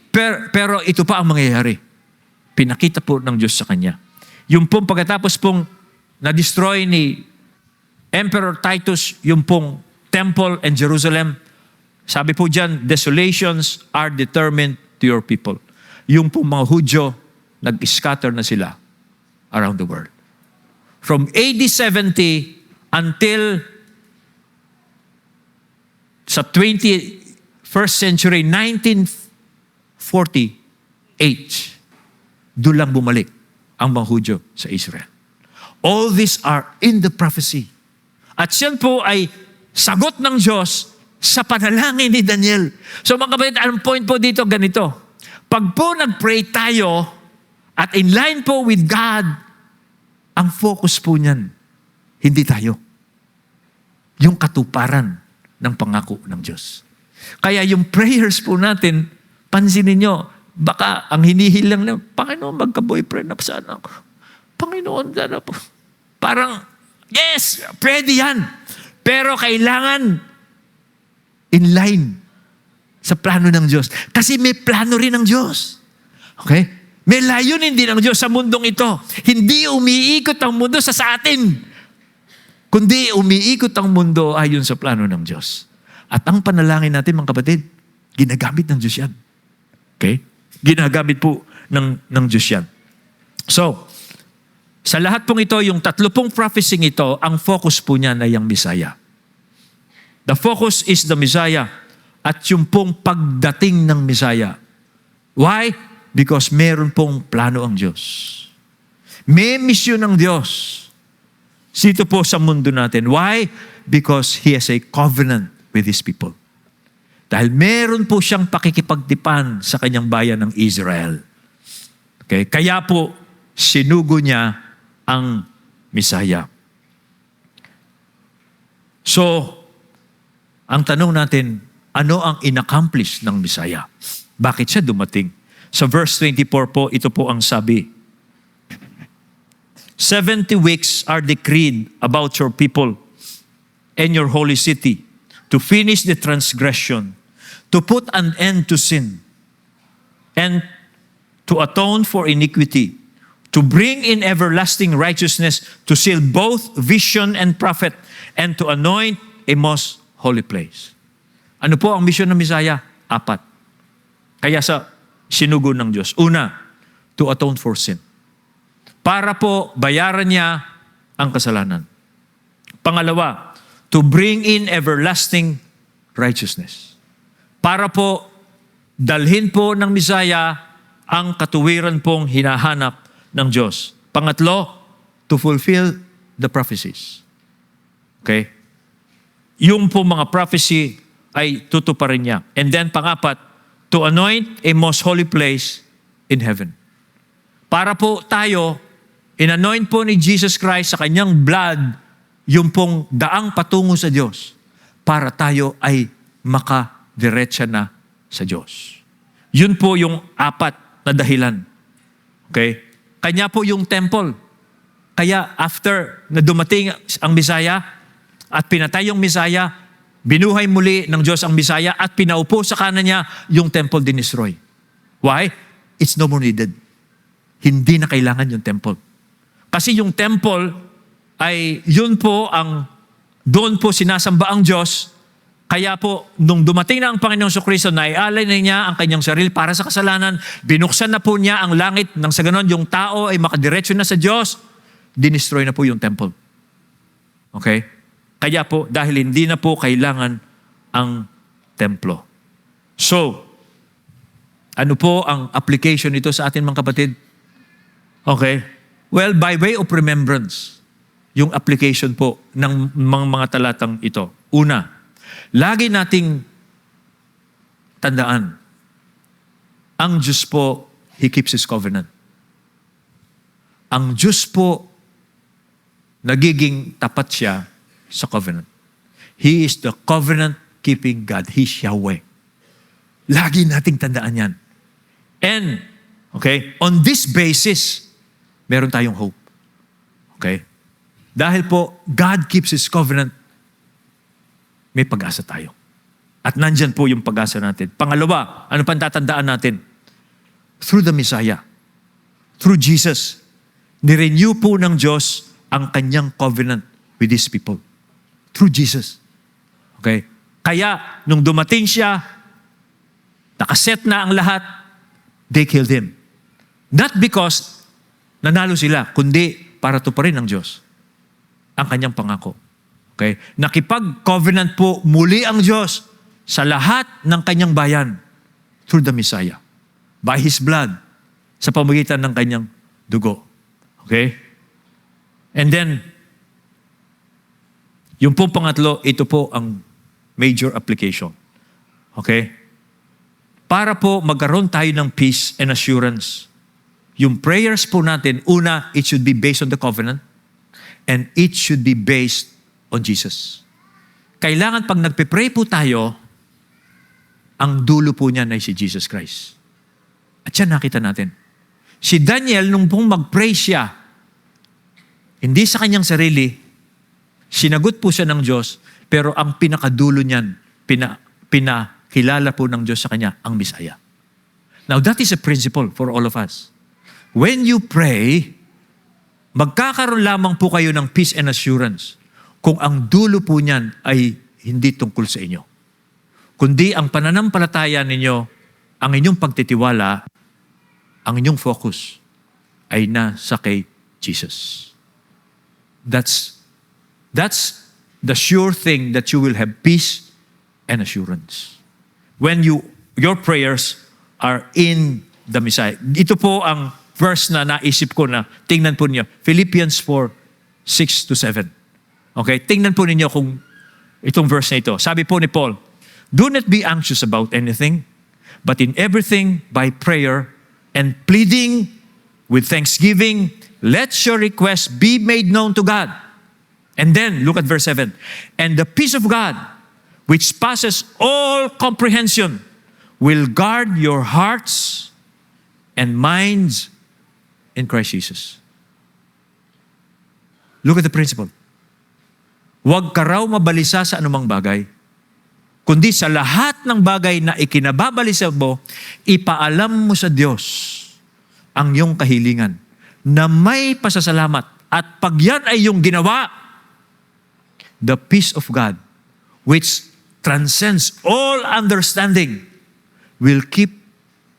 S1: Pero ito pa ang mangyayari. Pinakita po ng Diyos sa kanya. Yung pong pagkatapos pong na-destroy ni Emperor Titus, yung pong temple and Jerusalem, sabi po dyan, desolations are determined to your people. Yung pong mga Hudyo, nag-scatter na sila around the world. From AD 70 until sa 21st century, 1948, doon lang bumalik ang mga Hudyo sa Israel. All these are in the prophecy. At yan po ay sagot ng Diyos sa panalangin ni Daniel. So mga kapatid, ang point po dito ganito. Pag po nag-pray tayo at in line po with God, ang focus po niyan, hindi tayo. Yung katuparan ng pangako ng Diyos. Kaya yung prayers po natin, pansinin nyo, baka ang hinihil lang na, Panginoon, magka-boyfriend na sana ako. Panginoon, sana po. Parang, yes, pwede yan. Pero kailangan in line sa plano ng Diyos. Kasi may plano rin ng Diyos. Okay? May layunin din ng Diyos sa mundong ito. Hindi umiikot ang mundo sa atin. Kundi umiikot ang mundo ayon sa plano ng Diyos. At ang panalangin natin, mga kapatid, ginagamit ng Diyos yan. Okay? Ginagamit po ng Diyos yan. So, sa lahat pong ito, yung 30 prophecy ito, ang focus po niyan ay ang Messiah. The focus is the Messiah at yung pong pagdating ng Messiah. Why? Because meron pong plano ang Diyos. May misyon ng Diyos dito po sa mundo natin. Why? Because He has a covenant with His people. Dahil meron po siyang pakikipagtipan sa kanyang bayan ng Israel. Okay? Kaya po, sinugo niya ang Messiah. So, ang tanong natin, ano ang inaccomplish ng Messiah? Bakit siya dumating? Sa verse 24 po, ito po ang sabi. 70 weeks are decreed about your people and your holy city to finish the transgression, to put an end to sin, and to atone for iniquity, to bring in everlasting righteousness, to seal both vision and prophet, and to anoint a most holy place. Ano po ang misyon ng Messiah? 4. Kaya sa sinugo ng Diyos. Una, to atone for sin. Para po bayaran niya ang kasalanan. Pangalawa, to bring in everlasting righteousness. Para po dalhin po ng Messiah ang katuwiran pong hinahanap ng Diyos. Pangatlo, to fulfill the prophecies. Okay? Yung po mga prophecy ay tutuparin niya. And then pangapat, to anoint a most holy place in heaven. Para po tayo, in-anoint po ni Jesus Christ sa kanyang blood, yung pong daang patungo sa Diyos, para tayo ay makadiretsa na sa Diyos. Yun po yung 4 na dahilan. Okay? Kanya po yung temple. Kaya after na dumating ang Messiah at pinatay yung Messiah, binuhay muli ng Diyos ang Messiah at pinaupo sa kanan niya, yung temple dinestroy. Why? It's no more needed. Hindi na kailangan yung temple. Kasi yung temple ay yun po doon po sinasamba ang Diyos. Kaya po, nung dumating na ang Panginoong Jesucristo, naialay na niya ang kanyang sarili para sa kasalanan, binuksan na po niya ang langit, nang sa ganon yung tao ay makadiretso na sa Diyos, dinestroy na po yung temple. Okay? Kaya po, dahil hindi na po kailangan ang templo. So, ano po ang application nito sa atin mga kapatid? Okay? Well, by way of remembrance, yung application po ng mga talatang ito. Una, lagi nating tandaan, ang Diyos po, He keeps His covenant. Ang Diyos po, nagiging tapat siya sa covenant. He is the covenant-keeping God. He's Yahweh. Lagi nating tandaan yan. And, okay, on this basis, meron tayong hope. Okay? Dahil po, God keeps His covenant, may pag-asa tayo. At nandyan po yung pag-asa natin. Pangalawa, ano pang tatandaan natin? Through the Messiah, through Jesus, nirenew po ng Diyos ang kanyang covenant with His people. Through Jesus. Okay? Kaya, nung dumating siya, nakaset na ang lahat, they killed Him. Not because nanalo sila, kundi para tuparin ng Diyos ang kanyang pangako. Okay? Nakipag-covenant po muli ang Diyos sa lahat ng kanyang bayan through the Messiah. By His blood, sa pamagitan ng kanyang dugo. Okay? And then, yung po pangatlo, ito po ang major application. Okay? Para po magkaroon tayo ng peace and assurance. Yung prayers po natin, una, it should be based on the covenant and it should be based on Jesus. Kailangan pag nagpe-pray po tayo, ang dulo po niyan ay si Jesus Christ. At yan nakita natin. Si Daniel, nung pong mag-pray siya, hindi sa kanyang sarili, sinagot po siya ng Diyos, pero ang pinakadulo niyan, pinakilala po ng Diyos sa kanya, ang Messiah. Now, that is a principle for all of us. When you pray, magkakaroon lamang po kayo ng peace and assurance kung ang dulo po niyan ay hindi tungkol sa inyo. Kundi ang pananampalataya ninyo, ang inyong pagtitiwala, ang inyong focus ay nasa kay Jesus. That's the sure thing that you will have peace and assurance. When your prayers are in the Messiah. Ito po ang verse na naisip ko na tingnan po niyo. Philippians 4:6-7. Okay? Tingnan po ninyo kung itong verse na ito. Sabi po ni Paul, do not be anxious about anything, but in everything by prayer and pleading with thanksgiving, let your requests be made known to God. And then, look at verse 7. And the peace of God, which passes all comprehension, will guard your hearts and minds in Christ Jesus. Look at the principle. Huwag ka raw mabalisa sa anumang bagay, kundi sa lahat ng bagay na ikinababalisa mo, ipaalam mo sa Diyos ang iyong kahilingan na may pasasalamat. At pag yan ay yung ginawa, the peace of God, which transcends all understanding will keep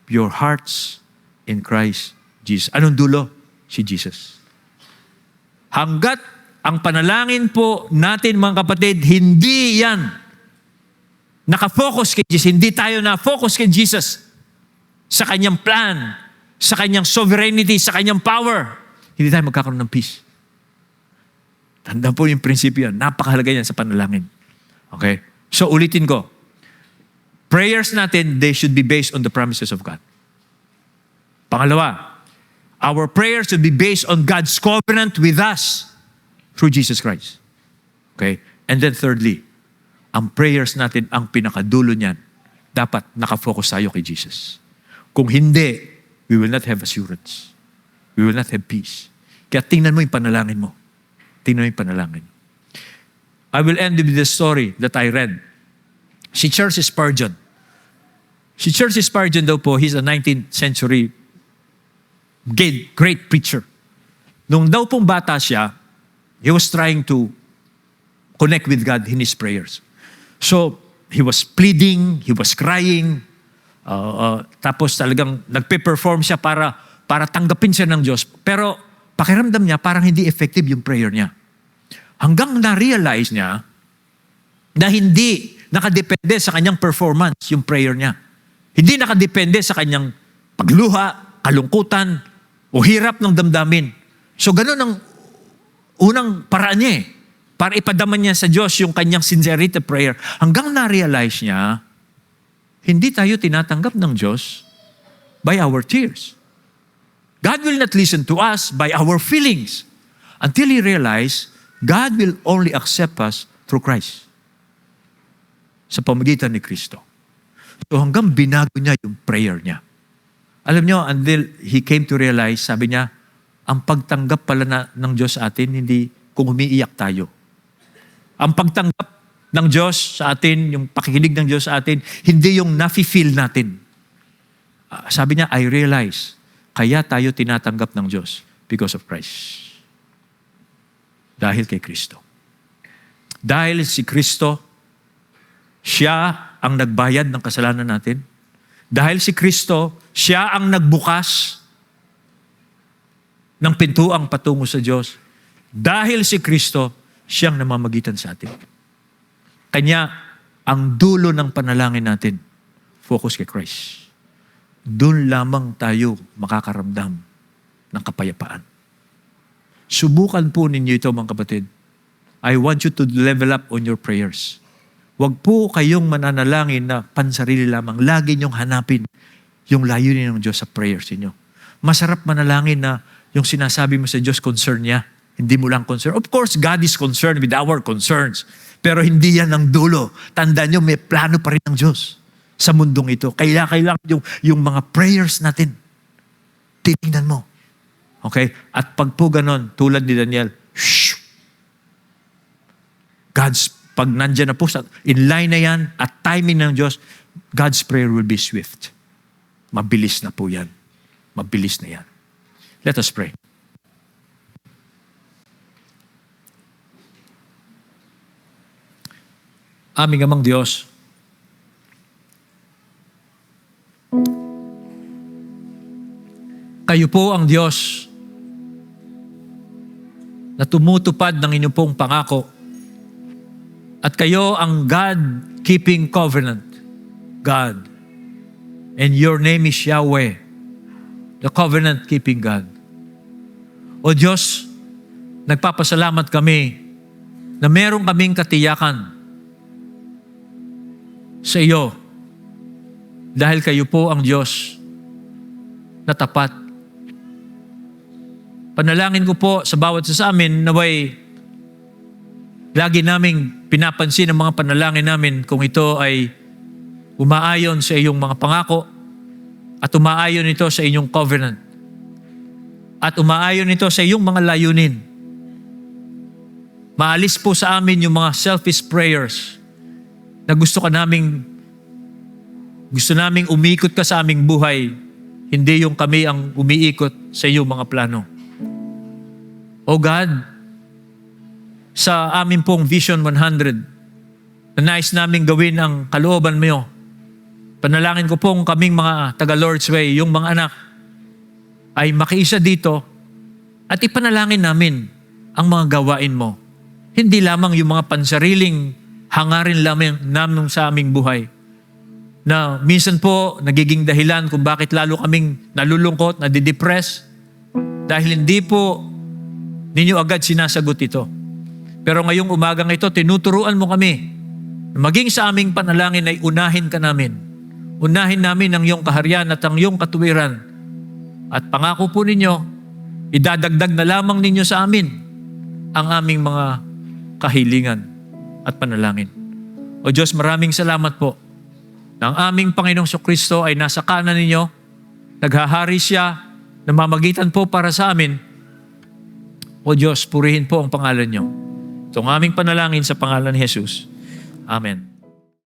S1: your hearts in Christ Jesus. Anong dulo? Si Jesus. Hanggat ang panalangin po natin, mga kapatid, hindi yan nakafocus kay Jesus. Hindi tayo na-focus kay Jesus sa kanyang plan, sa kanyang sovereignty, sa kanyang power. Hindi tayo magkakaroon ng peace. Tandaan po yung prinsipyo yan. Napakahalaga yan sa panalangin. Okay? So ulitin ko. Prayers natin, they should be based on the promises of God. Pangalawa, our prayers should be based on God's covenant with us through Jesus Christ. Okay? And then thirdly, ang prayers natin, ang pinakadulo niyan, dapat nakafocus tayo kay Jesus. Kung hindi, we will not have assurance. We will not have peace. Kaya tingnan mo yung panalangin mo. Tingnan mo yung panalangin. I will end with this story that I read. Si Charles Spurgeon. Si Charles Spurgeon daw po, he's a 19th century great preacher. Nung daw pong bata siya, he was trying to connect with God in his prayers. So, he was pleading, he was crying, tapos talagang nagpe-perform siya para tanggapin siya ng Diyos. Pero pakiramdam niya, parang hindi effective yung prayer niya. Hanggang na-realize niya na hindi nakadepende sa kanyang performance yung prayer niya. Hindi nakadepende sa kanyang pagluha, kalungkutan, o hirap ng damdamin. So ganun ang unang paraan niya para ipadaman niya sa Diyos yung kanyang sincerity prayer. Hanggang na-realize niya, hindi tayo tinatanggap ng Diyos by our tears. God will not listen to us by our feelings until he realized God will only accept us through Christ. Sa pamagitan ni Kristo. So hanggang binago niya yung prayer niya. Alam niyo, until he came to realize, sabi niya, ang pagtanggap pala ng Diyos sa atin, hindi kung umiiyak tayo. Ang pagtanggap ng Diyos sa atin, yung pakikinig ng Diyos sa atin, hindi yung nafi-feel natin. Sabi niya, I realize, kaya tayo tinatanggap ng Diyos because of Christ. Dahil kay Kristo. Dahil si Kristo, siya ang nagbayad ng kasalanan natin. Dahil si Kristo, siya ang nagbukas ng pintuang patungo sa Diyos. Dahil si Kristo, siyang namamagitan sa atin. Kanya, ang dulo ng panalangin natin, focus kay Christ. Doon lamang tayo makakaramdam ng kapayapaan. Subukan po ninyo ito, mga kapatid. I want you to level up on your prayers. Huwag po kayong mananalangin na pansarili lamang. Lagi niyong hanapin yung layunin ng Diyos sa prayers niyo. Masarap manalangin na yung sinasabi mo sa Diyos, concern niya. Hindi mo lang concern. Of course, God is concerned with our concerns. Pero hindi yan ang dulo. Tandaan niyo, may plano pa rin ng Diyos sa mundong ito. Kailangan yung mga prayers natin. Titingnan mo. Okay? At pag po ganon, tulad ni Daniel, shh! Pag nandyan na po, in line na yan, at timing ng Diyos, God's prayer will be swift. Mabilis na po yan. Mabilis na yan. Let us pray. Aming Amang Diyos, kayo po ang Diyos na tumutupad ng inyong pong pangako. At kayo ang God-keeping covenant God. And your name is Yahweh, the covenant-keeping God. O Diyos, nagpapasalamat kami na meron kaming katiyakan sa iyo dahil kayo po ang Diyos na tapat. Panalangin ko po sa bawat isa sa amin naway lagi naming pinapansin ang mga panalangin namin kung ito ay umaayon sa iyong mga pangako at umaayon ito sa inyong covenant at umaayon ito sa iyong mga layunin. Maalis po sa amin yung mga selfish prayers na gusto naming umiikot ka sa aming buhay, hindi yung kami ang umiikot sa iyong mga plano. O God, sa amin pong Vision 100, na nais namin gawin ang kalooban mo. Panalangin ko pong kaming mga taga Lord's Way, yung mga anak, ay makiisa dito at ipanalangin namin ang mga gawain mo. Hindi lamang yung mga pansariling hangarin lamang namin sa aming buhay, na minsan po nagiging dahilan kung bakit lalo kaming nalulungkot, nadidepress, dahil hindi po ninyo agad sinasagot ito. Pero ngayong umagang ito, tinuturuan mo kami maging sa aming panalangin ay unahin ka namin. Unahin namin ang iyong kaharian at ang iyong katuwiran. At pangako po ninyo, idadagdag na lamang ninyo sa amin ang aming mga kahilingan at panalangin. O Diyos, maraming salamat po na ang aming Panginoong Kristo ay nasa kanan ninyo, naghahari siya, namamagitan po para sa amin. O Diyos, purihin po ang pangalan niyo. Ito ang aming panalangin sa pangalan ni Jesus. Amen.